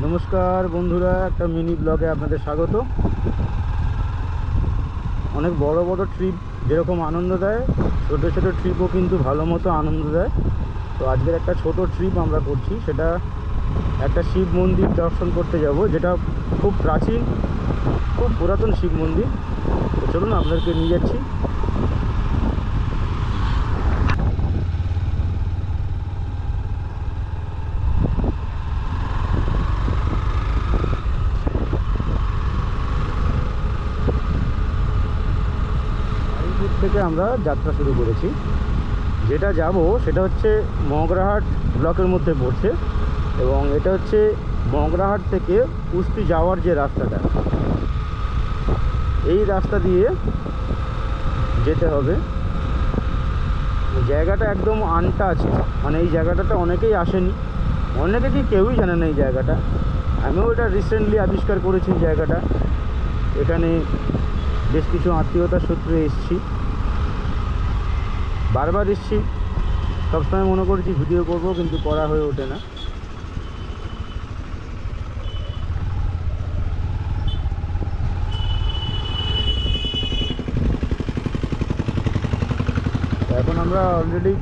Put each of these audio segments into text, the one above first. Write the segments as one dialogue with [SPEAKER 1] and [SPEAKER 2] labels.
[SPEAKER 1] नमस्कार बंधुरा एक मिनी ब्लगे आपनादेर स्वागत। अनेक बड़ो बड़ो ट्रिप जेरकम आनंद देय छोटो छोटो ट्रिपो किन्तु भालो मतो आनंद देय। तो आजकेर एक छोटो ट्रिप आमरा करछि, सेटा एक शिव मंदिर दर्शन करते जाबो, जेटा खूब प्राचीन खूब पुरातन शिव मंदिर। तो चलुन आपनादेरके निये जाচ্ছি। থেকে আমরা যাত্রা শুরু করেছি। যেটা যাব সেটা হচ্ছে মগরাহাট ব্লকের মধ্যে পড়ছে এবং এটা হচ্ছে মগরাহাট থেকে কুস্তি যাওয়ার যে রাস্তাটা, এই রাস্তা দিয়ে যেতে হবে। জায়গাটা একদম আনটাচ, মানে এই জায়গাটাতে অনেকেই আসেনি, অনেকে কি কেউই জানে না এই জায়গাটা। আমিও এটা রিসেন্টলি আবিষ্কার করেছি জায়গাটা। এখানে বেশ কিছু আত্মীয়তার সূত্রে এসেছি, বারবার এসেছি, সবসময় মনে করেছি ভিডিও করব কিন্তু করা হয়ে ওঠে না। এখন আমরা অলরেডি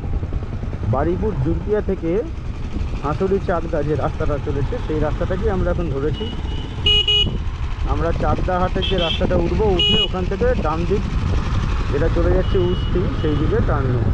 [SPEAKER 1] বারুইপুর জুরকিয়া থেকে হাঁসুরি চাকদা যে রাস্তাটা চলেছে সেই রাস্তাটাকেই আমরা এখন ধরেছি। আমরা চাকদা হাটের যে রাস্তাটা উঠবো, উঠে ওখান থেকে ডান দিক যেটা চলে যাচ্ছে উস্তি, সেই দিকে টার্ন নেব।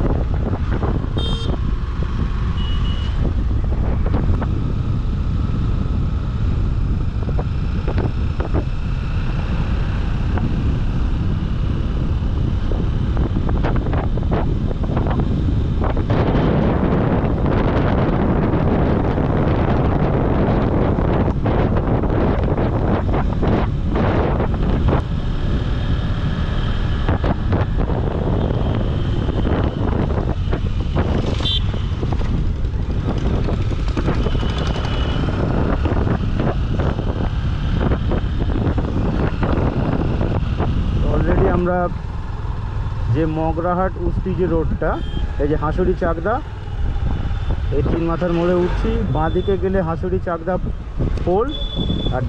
[SPEAKER 1] আমরা যে মগরাহাট উস্তি যে রোডটা, এই যে হাঁসুরি চাকদা, এই তিন মাথার মোড়ে উঠছি। বাঁদিকে গেলে হাঁসুরি চাকদা পোল, আর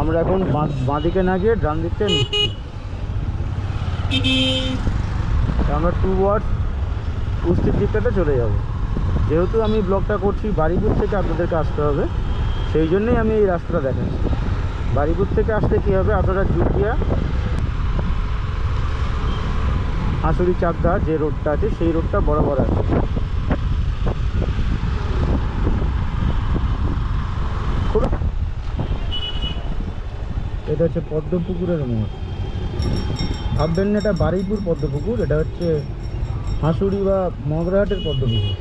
[SPEAKER 1] আমরা এখন বাঁদিকে না গিয়ে ডান দিকটা নিচ্ছি। আমরা টুয়ার্ডস উস্তির দিকটাতে চলে যাব। যেহেতু আমি ব্লগটা করছি বারুইপুর থেকে আপনাদেরকে আসতে হবে, সেই জন্যই আমি এই রাস্তাটা দেখাচ্ছি। বারুইপুর থেকে আসতে কী হবে, আপনারা জুরকিয়া হাঁসুরি চাকদা যে রোডটা আছে সেই রোডটা বরাবর আছে। এটা হচ্ছে পদ্মপুকুরের মোড়। ভাববেন না এটা বারুইপুর পদ্মপুকুর, এটা হচ্ছে হাঁসুরি বা মগরাহাটের পদ্মপুকুর।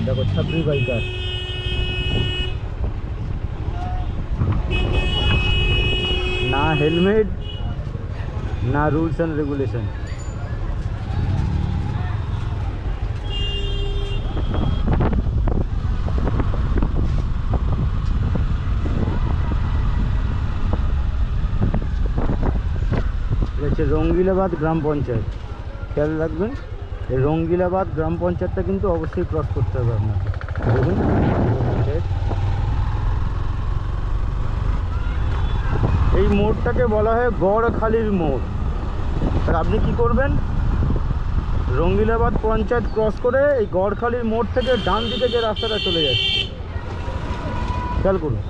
[SPEAKER 1] দেখো ছাত্রী বাইকার, না হেলমেট না রুলস অ্যান্ড রেগুলেশন। এটা হচ্ছে রঙ্গিলাবাদ গ্রাম পঞ্চায়েত। খেয়াল রাখবেন, এই রঙ্গিলাবাদ গ্রাম পঞ্চায়েতটা কিন্তু অবশ্যই ক্রস করতে হবে আপনাকে। দেখুন পঞ্চায়েত, এই মোড়টাকে বলা হয় গড়খালির মোড়। আর আপনি কি করবেন, রঙ্গিলাবাদ পঞ্চায়েত ক্রস করে এই গড়খালির মোড় থেকে ডান দিকে যে রাস্তাটা চলে যাচ্ছে, খেয়াল করুন,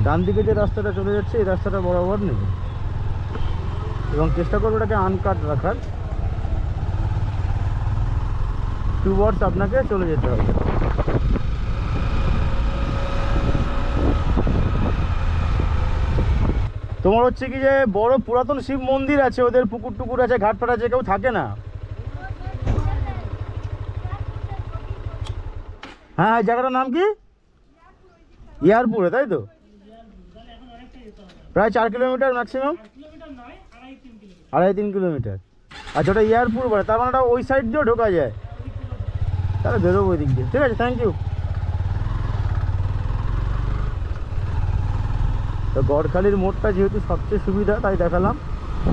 [SPEAKER 1] ডান দিকে যে রাস্তাটা চলে যাচ্ছে এই রাস্তাটা বরাবর নেবে এবং চেষ্টা করবো এটাকে আনকাট রাখার। টুয়ার্ডস আপনাকে চলে যেতে হবে। তোমার হচ্ছে কি যে বড় পুরাতন শিব মন্দির আছে, ওদের পুকুর টুকুর আছে, ঘাটপাট আছে, কেউ থাকে না। হ্যাঁ, জায়গাটার নাম কি? ইয়ারপুরে, তাই তো? প্রায় 4 কিলোমিটার ম্যাক্সিমাম, 2.5-3 কিলোমিটার। আচ্ছা, ওটা ইয়ারপুর বলে, তার মানে ওটা ওই সাইড দিয়েও ঢোকা যায়। তাহলে বেরোবো ওই দিক দিয়ে। ঠিক আছে, থ্যাংক ইউ। তো গড়খালির মোড়টা যেহেতু সবচেয়ে সুবিধা তাই দেখালাম,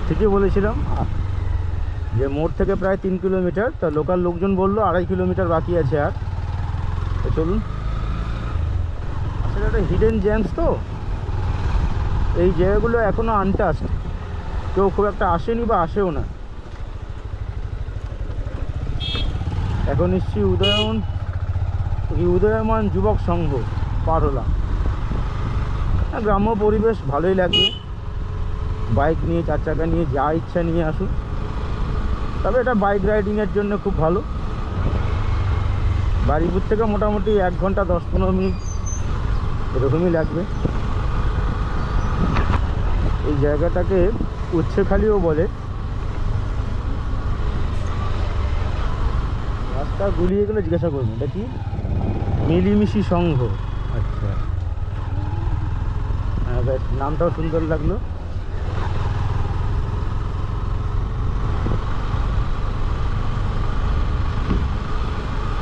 [SPEAKER 1] ঠিকই বলেছিলাম। যে মোড় থেকে প্রায় 3 কিলোমিটার, তা লোকাল লোকজন বললো 2.5 কিলোমিটার বাকি আছে আর। তো চলুন। আসলে একটা হিডেন জেমস, তো এই জায়গাগুলো এখনও আনটাস্ট, কেউ খুব একটা আসেনি বা আসেও না। এখন নিশ্চয়ই উদয়মান যুবক সংঘ পার হলাম। গ্রাম্য পরিবেশ ভালোই লাগবে, বাইক নিয়ে 4 চাকা নিয়ে যা ইচ্ছা নিয়ে আসুন। তবে এটা বাইক রাইডিংয়ের জন্য খুব ভালো। বাড়িপুর থেকে মোটামুটি 1 ঘন্টা 10-15 মিনিট এরকমই লাগবে। এই জায়গাটাকে উচ্ছেখালিও বলে। রাস্তা গুলিয়ে গেলে জিজ্ঞাসা করবেন এটা কি, মিলিমিশি সংঘ। আচ্ছা, হ্যাঁ বেশ, নামটাও সুন্দর লাগলো।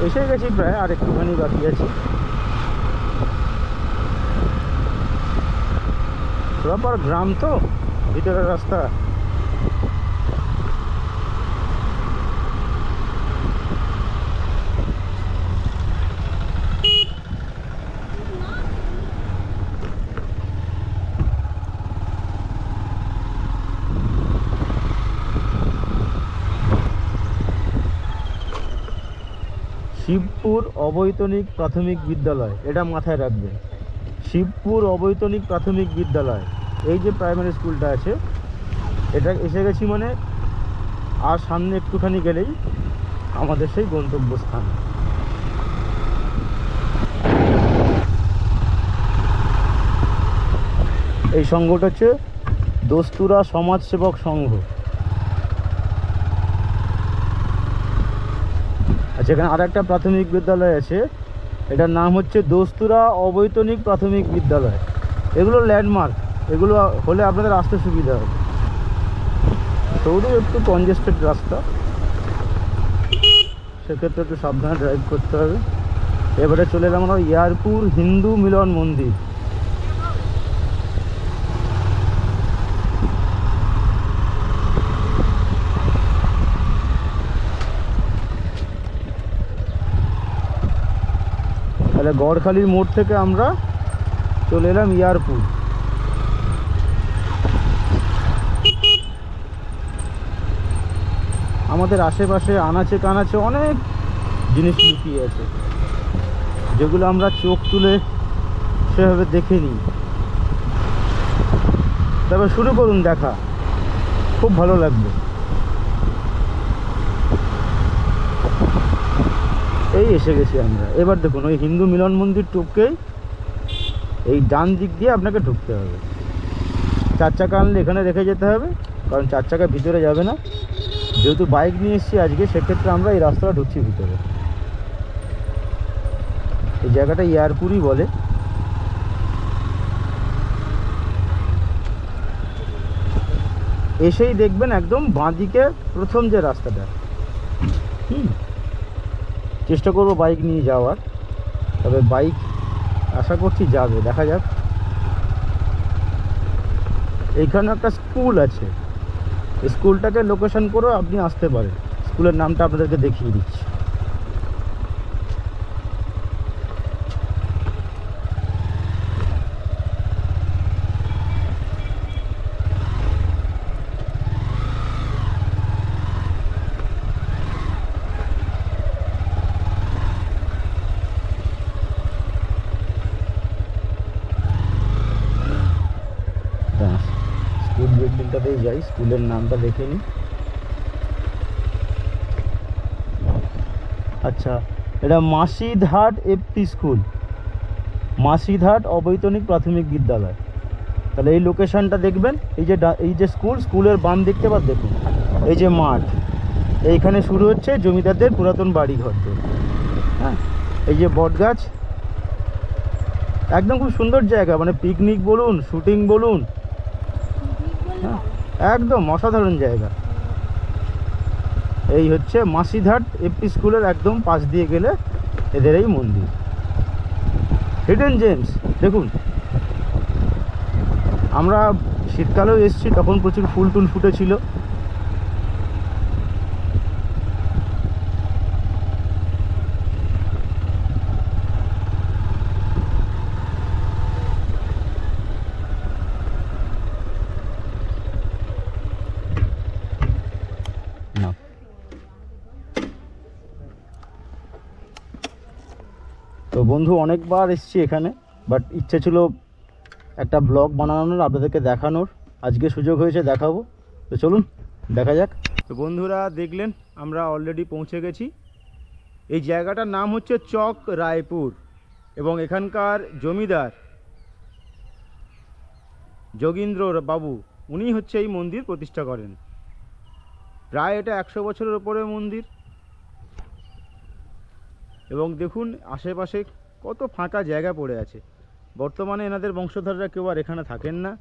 [SPEAKER 1] এসে গেছি প্রায়, আর একটুখানি বাকি আছে। প্রপার গ্রাম তো, ভিতরের রাস্তা। শিবপুর অবৈতনিক প্রাথমিক বিদ্যালয়, এটা মাথায় রাখবেন। শিবপুর অবৈতনিক প্রাথমিক বিদ্যালয়, এই যে প্রাইমারি স্কুলটা আছে, এটা এসে গেছি মানে আর সামনে একটুখানি গেলেই আমাদের সেই গন্তব্যস্থান। এই সংঘটা হচ্ছে দস্তুরা সমাজসেবক সংঘ। আচ্ছা, এখানে আর একটা প্রাথমিক বিদ্যালয় আছে, এটার নাম হচ্ছে দস্তুরা অবৈতনিক প্রাথমিক বিদ্যালয়। এগুলো ল্যান্ডমার্ক, এগুলো হলে আপনাদের আসতে সুবিধা হবে। সৌরভ একটু কনজেস্টেড রাস্তা, সেক্ষেত্রে একটু সাবধানে ড্রাইভ করতে হবে। এবারে চলে এলাম আমরা ইয়ারপুর হিন্দু মিলন মন্দির। তাহলে গড়খালির মোড় থেকে আমরা চলে এলাম ইয়ারপুর। আমাদের আশেপাশে আনাচে কানাচে অনেক জিনিস লুকিয়ে আছে, যেগুলো আমরা চোখ তুলে সেভাবে দেখে নিই। তবে শুরু করুন দেখা, খুব ভালো লাগবে। এই এসে গেছি আমরা। এবার দেখুন, ওই হিন্দু মিলন মন্দির টপকেই এই ডান দিক দিয়ে আপনাকে ঢুকতে হবে। 4 চাকা আনলে এখানে রেখে যেতে হবে, কারণ 4 চাকা ভিতরে যাবে না। যেহেতু বাইক নিয়ে এসেছি আজকে, সেক্ষেত্রে আমরা এই রাস্তাটা ঢুকছি ভিতরে। এই জায়গাটা ইয়ারপুরই বলে। এসেই দেখবেন একদম বাঁদিকে প্রথম যে রাস্তাটা, চেষ্টা করবো বাইক নিয়ে যাওয়ার, তবে বাইক আশা করছি যাবে, দেখা যাক। এইখানে একটা স্কুল আছে, স্কুলটাকে লোকেশন করেও আপনি আসতে পারেন। স্কুলের নামটা আপনাদেরকে দেখিয়ে দিচ্ছি। স্কুল বিল্ডিংটাতেই যাই, স্কুলের নামটা দেখে নিই। আচ্ছা, এটা মাসিরহাট এফপি স্কুল, মাসিরহাট অবৈতনিক প্রাথমিক বিদ্যালয়। তাহলে এই লোকেশনটা দেখবেন, এই যে স্কুলের বাম দেখতে পাচ্ছেন, দেখুন এই যে মাঠ, এইখানে শুরু হচ্ছে জমিদারদের পুরাতন বাড়ি ঘরদের। হ্যাঁ, এই যে বট গাছ, একদম খুব সুন্দর জায়গা, মানে পিকনিক বলুন, শুটিং বলুন, হ্যাঁ একদম অসাধারণ জায়গা। এই হচ্ছে মাসিরহাট এফপি স্কুলের একদম পাশ দিয়ে গেলে এদের এই মন্দির। হিডেন জেমস দেখুন, আমরা শীতকালেও এসেছি, তখন প্রচুর ফুল টুল ফুটেছিল। না। তো বন্ধু অনেকবার এসেছি এখানে, বাট ইচ্ছে ছিল একটা ব্লগ বানানোর, আপনাদেরকে দেখানোর। আজকে সুযোগ হয়েছে, দেখাবো। তো চলুন দেখা যাক। তো বন্ধুরা দেখলেন আমরা অলরেডি পৌঁছে গেছি। এই জায়গাটার নাম হচ্ছে চক রায়পুর এবং এখানকার জমিদার যোগীন্দ্র বাবু, উনি হচ্ছে এই মন্দির প্রতিষ্ঠা করেন। প্রায় এটা 100 বছরের ওপরে মন্দির। এবং দেখুন আশেপাশে কত ফাঁকা জায়গা পড়ে আছে। বর্তমানে এনাদের বংশধররা কেউ আর এখানে থাকেন না,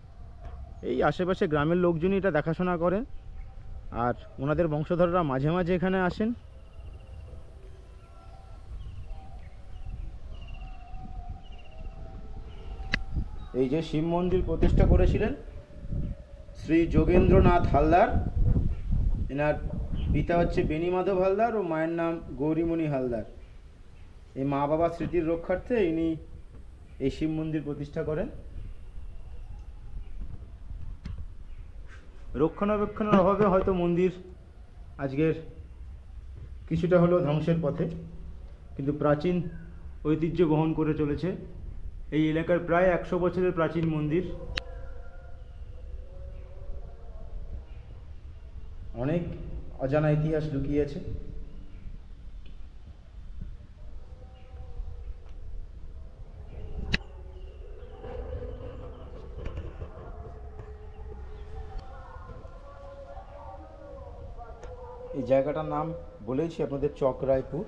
[SPEAKER 1] এই আশেপাশে গ্রামের লোকজনই এটা দেখাশোনা করেন, আর ওনাদের বংশধররা মাঝে মাঝে এখানে আসেন। এই যে শিব মন্দির প্রতিষ্ঠা করেছিলেন শ্রী যোগেন্দ্রনাথ হালদার, এনার পিতা হচ্ছে বেণীমাধব হালদার ও মায়ের নাম গৌরীমণি হালদার। এই মা বাবার স্মৃতির রক্ষার্থে ইনি এই শিব মন্দির প্রতিষ্ঠা করেন। রক্ষণাবেক্ষণের অভাবে হয়তো মন্দির আজকের কিছুটা হলেও ধ্বংসের পথে, কিন্তু প্রাচীন ঐতিহ্য বহন করে চলেছে। এই এলাকার প্রায় 100 বছরের প্রাচীন মন্দির, অনেক অজানা ইতিহাস লুকিয়ে আছে। এই জায়গাটার নাম বলেছি আপনাদের চক রায়পুর।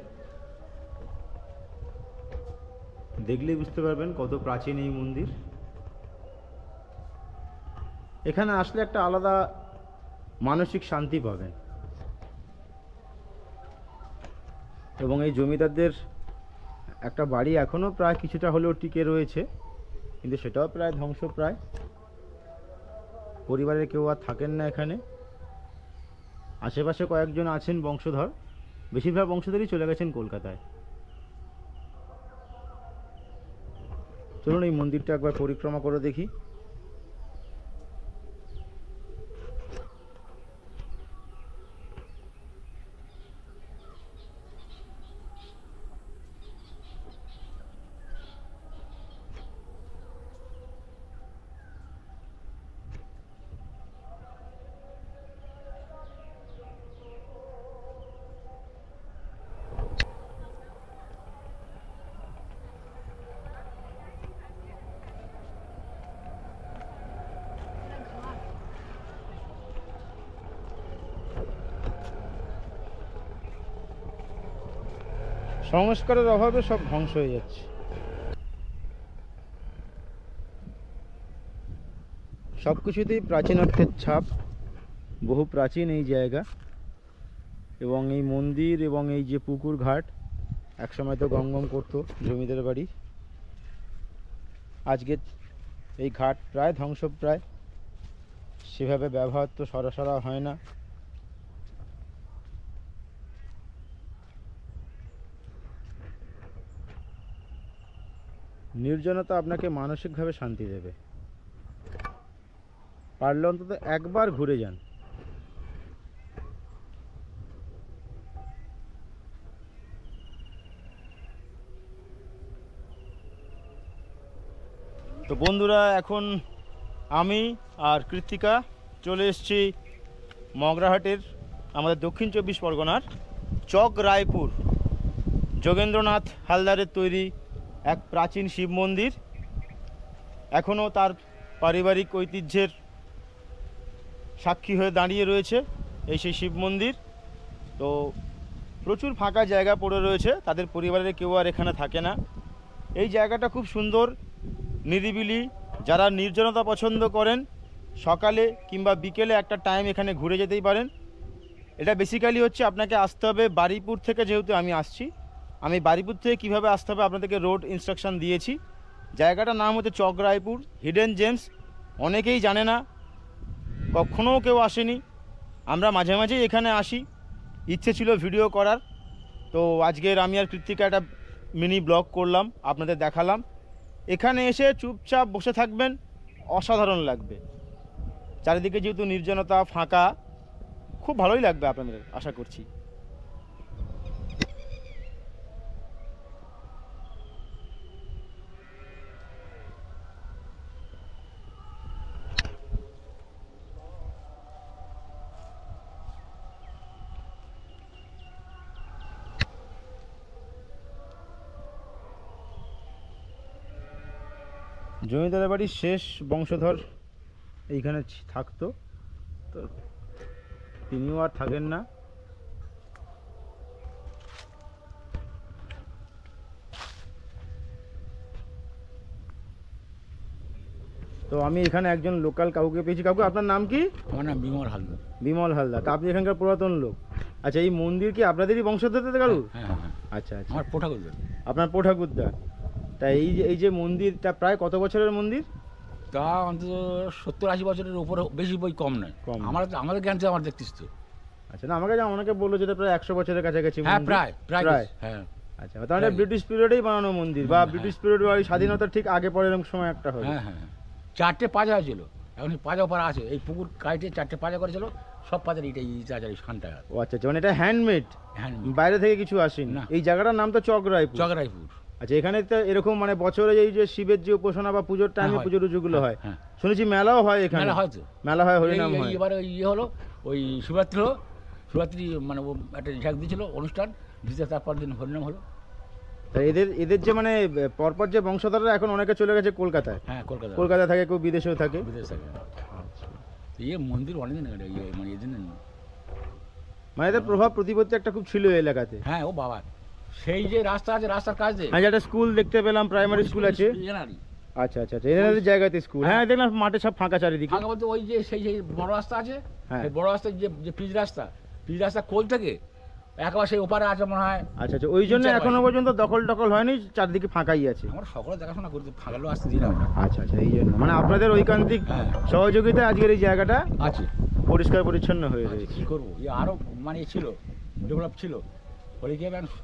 [SPEAKER 1] দেখলেই বুঝতে পারবেন কত প্রাচীন এই মন্দির। এখানে আসলে একটা আলাদা মানসিক শান্তি পাবেন। এবং এই জমিদারদের একটা বাড়ি এখনও প্রায় কিছুটা হলেও টিকে রয়েছে, কিন্তু সেটাও প্রায় ধ্বংসপ্রায়। পরিবারের কেউ আর থাকেন না এখানে। আশেপাশে কয়েকজন আছেন বংশধর, বেশিরভাগ বংশধরই চলে গেছেন কলকাতায়। চলুন এই মন্দিরটা একবার পরিক্রমা করে দেখি। সংস্কারের অভাবে সব ধ্বংস হয়ে যাচ্ছে। সব কিছুতেই প্রাচীনত্বের ছাপ, বহু প্রাচীন এই জায়গা। এবং এই মন্দির এবং এই যে পুকুর ঘাট, একসময় তো গমগম করতো জমিদার বাড়ি। আজকে এই ঘাট প্রায় ধ্বংসপ্রায়, সেভাবে ব্যবহার তো সরাসরি হয় না। নির্জনতা আপনাকে মানসিকভাবে শান্তি দেবে। পারলে অন্তত একবার ঘুরে যান। তো বন্ধুরা, এখন আমি আর কৃত্তিকা চলে এসেছি মগরাহাটের আমাদের দক্ষিণ 24 পরগনার চক রায়পুর। যোগেন্দ্রনাথ হালদারের তৈরি এক প্রাচীন শিব মন্দির, এখনও তার পারিবারিক ঐতিহ্যের সাক্ষী হয়ে দাঁড়িয়ে রয়েছে এই সেই শিব মন্দির। তো প্রচুর ফাঁকা জায়গা পড়ে রয়েছে, তাদের পরিবারের কেউ আর এখানে থাকে না। এই জায়গাটা খুব সুন্দর, নিরিবিলি। যারা নির্জনতা পছন্দ করেন সকালে কিংবা বিকেলে একটা টাইম এখানে ঘুরে যেতেই পারেন। এটা বেসিক্যালি হচ্ছে আপনাকে আসতে হবে বারুইপুর থেকে, যেহেতু আমি আসছি, আমি বারুইপুর থেকে কীভাবে আসতে হবে আপনাদেরকে রোড ইনস্ট্রাকশান দিয়েছি। জায়গাটার নাম হচ্ছে চক রায়পুর, হিডেন জেমস। অনেকেই জানে না, কখনও কেউ আসেনি। আমরা মাঝে মাঝেই এখানে আসি, ইচ্ছে ছিল ভিডিও করার। তো আজকের আমি আর কৃত্তিকা একটা মিনি ব্লগ করলাম, আপনাদের দেখালাম। এখানে এসে চুপচাপ বসে থাকবেন, অসাধারণ লাগবে। চারিদিকে যেহেতু নির্জনতা, ফাঁকা, খুব ভালোই লাগবে আপনাদের আশা করছি। জমিদারের বাড়ির শেষ বংশধর এইখানে থাকতো, তো তিনিও আর থাকেন না। তো আমি এখানে একজন লোকাল কাউকে পেয়েছি। কাকু আপনার নাম কি?
[SPEAKER 2] আমার নাম বিমল হালদার।
[SPEAKER 1] বিমল হালদার। তা আপনি এখানকার পুরাতন লোক। আচ্ছা, এই মন্দির কি আপনাদেরই বংশধর কারুর?
[SPEAKER 2] হ্যাঁ হ্যাঁ।
[SPEAKER 1] আচ্ছা আচ্ছা,
[SPEAKER 2] আমার পোঠাকুদ্দার।
[SPEAKER 1] আপনার পোঠাকুদ্দার। তা এই যে মন্দিরটা প্রায় কত বছরের মন্দির?
[SPEAKER 2] তা অন্তত 70-80 বছরের উপরে, বেশি বই কম নয়।
[SPEAKER 1] কম।
[SPEAKER 2] আমাদের জ্ঞান আমার দেখতিস তো।
[SPEAKER 1] আচ্ছা, না আমাকে অনেকে বললো যেটা প্রায় 100 বছরের কাছাকাছি।
[SPEAKER 2] হ্যাঁ,
[SPEAKER 1] মন্দির।
[SPEAKER 2] প্রায়
[SPEAKER 1] প্রায়।
[SPEAKER 2] হ্যাঁ।
[SPEAKER 1] আচ্ছা, তাহলে ব্রিটিশ পিরিয়ডেই বানানো মন্দির, বা ব্রিটিশ পিরিয়ড বা স্বাধীনতার ঠিক আগে পরে এরকম সময় একটা হবে।
[SPEAKER 2] হ্যাঁ হ্যাঁ। 4টে পাজা হয়েছিল, এখন পাজা পাড়া আছে। এই পুকুর কাইটে 4টে পাজা করেছিল, সব পাজার এইটাই শানটা।
[SPEAKER 1] ও আচ্ছা আচ্ছা, মানে এটা হ্যান্ডমেড, বাইরে থেকে কিছু আসেনি না। এই জায়গাটার নাম তো চকরাইপুর।
[SPEAKER 2] চকরাইপুর।
[SPEAKER 1] আচ্ছা, এখানে তো এরকম মানে বছরে এই যে শিবের যে উপাসনা বা পুজোর টাইমে পুজো টুজোগুলো হয়, শুনেছি মেলাও হয় এখানে।
[SPEAKER 2] মেলা হয়তো,
[SPEAKER 1] মেলা হয়, হরিনাম হয়।
[SPEAKER 2] এবারে হলো ওই শিবরাত্রি হলো, শিবরাত্রি মানে একটা ঝাঁক দিয়েছিল অনুষ্ঠান দিতে, তারপর দিন হরিনাম হলো।
[SPEAKER 1] তা এদের যে মানে পরপর যে বংশধররা এখন অনেকে চলে গেছে কলকাতায়।
[SPEAKER 2] হ্যাঁ,
[SPEAKER 1] কলকাতায় থাকে, কেউ বিদেশেও থাকে।
[SPEAKER 2] মন্দির অনেকদিন মানে এই জন্য
[SPEAKER 1] মানে এদের প্রভাব প্রতিপত্তি একটা খুব ছিল এই এলাকাতে।
[SPEAKER 2] হ্যাঁ, ও বাবা, সেই যে রাস্তা আছে, রাস্তার কাজ দিয়ে
[SPEAKER 1] একটা স্কুল দেখতে পেলাম, প্রাইমারি স্কুল আছে। আচ্ছা আচ্ছা, এনাদের জায়গাতে স্কুল। হ্যাঁ, দেখলাম মাঠে সব ফাঁকা চারিদিকে।
[SPEAKER 2] ফাঁকা বলতে ওই যে সেই বড় রাস্তা আছে, বড় রাস্তা যে পিচ রাস্তা কোল থেকে একেবারে সেই ওপারে আছে মনে হয়।
[SPEAKER 1] আচ্ছা আচ্ছা, ওই জন্য এখনো পর্যন্ত দখল হয়নি, চারদিকে ফাঁকাই আছে।
[SPEAKER 2] আমরা সকলে দেখাশোনা করতে, ফাঁকালো আসতে দিই না।
[SPEAKER 1] আচ্ছা আচ্ছা, এই জন্য মানে আপনাদের ঐকান্তিক সহযোগিতায় আজকের এই জায়গাটা
[SPEAKER 2] আছে,
[SPEAKER 1] পরিষ্কার পরিচ্ছন্ন হয়ে রয়েছে।
[SPEAKER 2] কি করবো, আরো মানে ছিল, ডেভেলপ ছিল।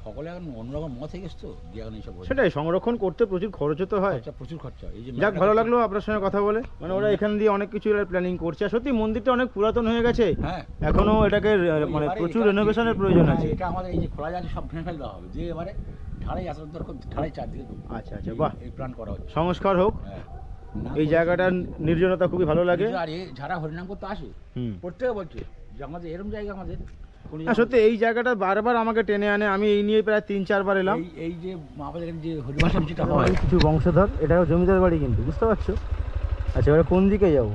[SPEAKER 2] সকলে এখন অন্যরকম মত হয়ে গেছে তো,
[SPEAKER 1] সেটাই সংরক্ষণ করতে প্রচুর খরচ তো হয়,
[SPEAKER 2] প্রচুর খরচা। এই যে
[SPEAKER 1] যাক, ভালো লাগলো আপনার সঙ্গে কথা বলে। মানে ওরা এখান দিয়ে অনেক কিছু প্ল্যানিং করছে। সত্যি মন্দিরটা অনেক পুরাতন হয়ে গেছে, এখনো এটাকে মানে প্রচুর রেনোভেশনের প্রয়োজন আছে।
[SPEAKER 2] এটা আমাদের এই যে খোলা যাচ্ছে সব ভেঙে ফেলে দেওয়া হবে, যে এবারে ঢালাই আসার দরকার, ঢালাই চারদিকে।
[SPEAKER 1] আচ্ছা আচ্ছা, বাহ,
[SPEAKER 2] এই প্ল্যান করা হচ্ছে,
[SPEAKER 1] সংস্কার হোক। এই জায়গাটার নির্জনতা খুবই ভালো লাগে।
[SPEAKER 2] আর যারা হরিনাম করতে আসে প্রত্যেকে বলছে যে আমাদের এরকম জায়গা, আমাদের
[SPEAKER 1] সত্যি এই জায়গাটা বারবার আমাকে টেনে আনে। আমি এই নিয়ে প্রায় 3-4 বার এলাম।
[SPEAKER 2] এই যে আমাদের যে হরিভাষণ যেটা হয়,
[SPEAKER 1] কিছু বংশধর, এটাও জমিদার বাড়ি কিন্তু, বুঝতে পারছো? আচ্ছা, এবারে কোন দিকে যাবো?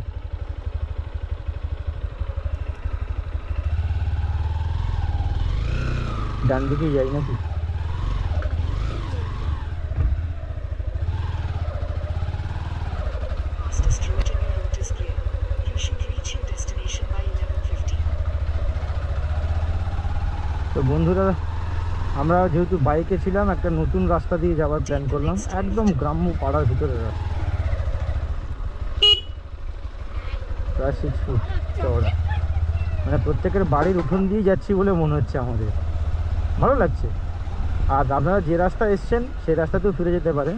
[SPEAKER 1] ডান দিকে যাই নাকি? তো বন্ধুরা, আমরা যেহেতু বাইকে ছিলাম, একটা নতুন রাস্তা দিয়ে যাওয়ার প্ল্যান করলাম, একদম গ্রাম্য পাড়ার ভিতরে রাস্তা, প্রায় 6 ফুট চওড়া। মানে প্রত্যেকের বাড়ির উঠোন দিয়ে যাচ্ছি বলে মনে হচ্ছে আমাদের, ভালো লাগছে। আর আপনারা যে রাস্তা এসছেন সেই রাস্তাতেও ফিরে যেতে পারেন।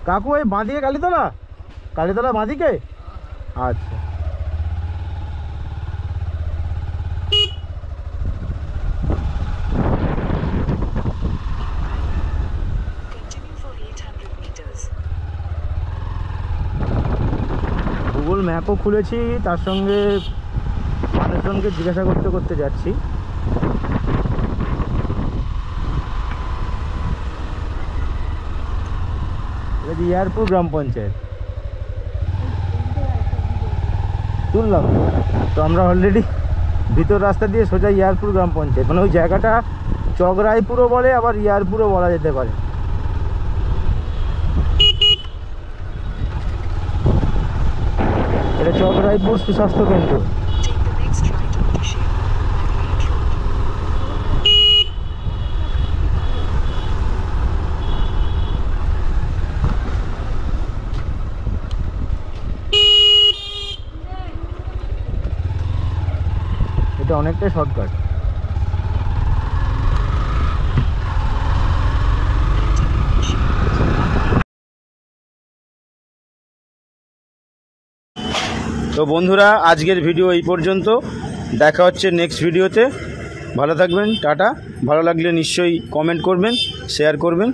[SPEAKER 1] কাকু, এই বাঁদিকে কালীতলা বাঁদিকে? আচ্ছা, গুগল ম্যাপও খুলেছি, তার সঙ্গে মানুষজনকে জিজ্ঞাসা করতে যাচ্ছি। এটা ইয়ারপুর গ্রাম পঞ্চায়েত তুললাম। তো আমরা অলরেডি ভিতর রাস্তা দিয়ে সোজা ইয়ারপুর গ্রাম পঞ্চায়েত, মানে ওই জায়গাটা চকরাইপুরও বলে, আবার ইয়ারপুরও বলা যেতে পারে। এটা চকরাইপুর সুস্বাস্থ্য কেন্দ্র। এটা অনেকটাই শর্টকাট। তো বন্ধুরা আজকের ভিডিও এই পর্যন্ত, দেখা হচ্ছে নেক্সট ভিডিওতে। ভালো থাকবেন, টাটা। ভালো লাগলে নিশ্চয়ই কমেন্ট করবেন, শেয়ার করবেন।